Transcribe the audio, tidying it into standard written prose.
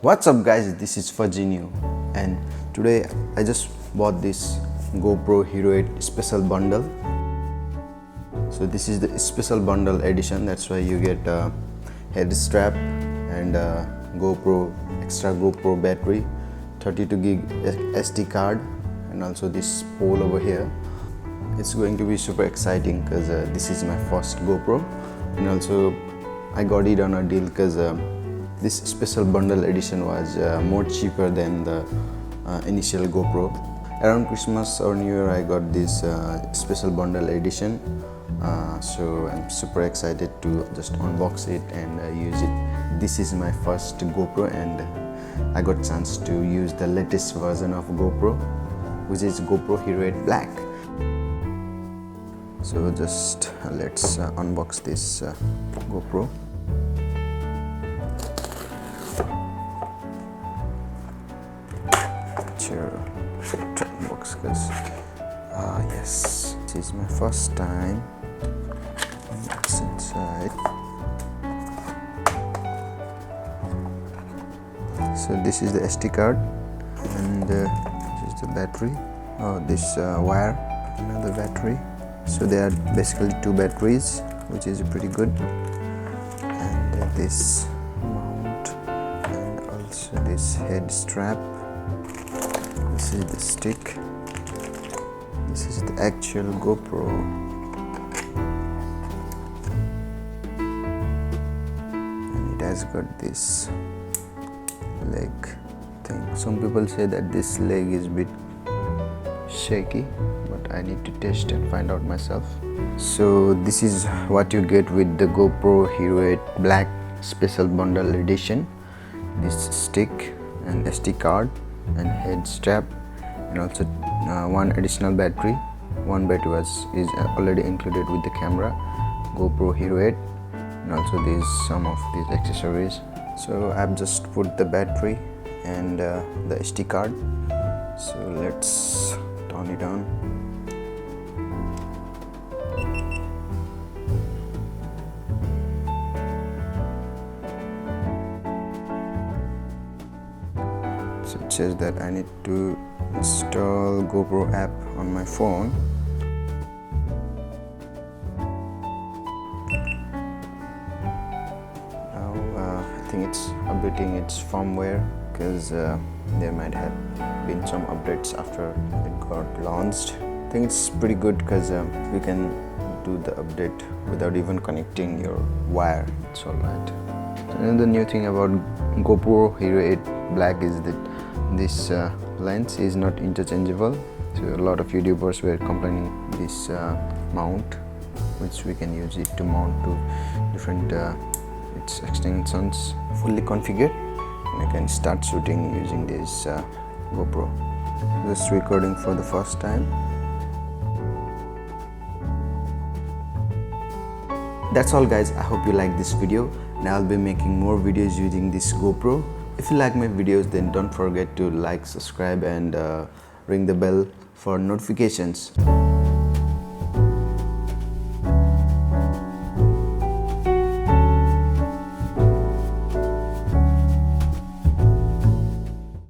What's up guys, this is fuzzyneo and today I just bought this GoPro Hero 8 special bundle. So this is the special bundle edition, that's why you get a head strap and a extra GoPro battery, 32 gig SD card, and also this pole over here. It's going to be super exciting because this is my first GoPro, and also I got it on a deal because this special bundle edition was more cheaper than the initial GoPro. Around Christmas or New Year I got this special bundle edition, so I'm super excited to just unbox it and use it. This is my first GoPro and I got a chance to use the latest version of GoPro, which is GoPro Hero 8 Black. So just let's unbox this GoPro. Try unbox because yes, this is my first time. What's inside? So this is the SD card and this is the battery. This wire, another battery. So there are basically two batteries, which is pretty good. And this mount and also this head strap. This is the stick. This is the actual GoPro. And it has got this leg thing. Some people say that this leg is a bit shaky, but I need to test and find out myself. So this is what you get with the GoPro Hero 8 Black Special Bundle Edition. This stick and SD card and head strap, and also one additional battery. One battery is already included with the camera, GoPro Hero 8, and also some of these accessories. So I've just put the battery and the SD card. So let's turn it on. So it says that I need to install GoPro app on my phone. Now I think it's updating its firmware because there might have been some updates after it got launched. I think it's pretty good because you can do the update without even connecting your wire. It's alright. Another new thing about GoPro Hero 8 Black is that this lens is not interchangeable. So a lot of YouTubers were complaining this mount, which we can use it to mount to different its extensions. Fully configured, and I can start shooting using this GoPro. Just recording for the first time. That's all guys, I hope you like this video, and I'll be making more videos using this GoPro. If you like my videos, then don't forget to like, subscribe and ring the bell for notifications.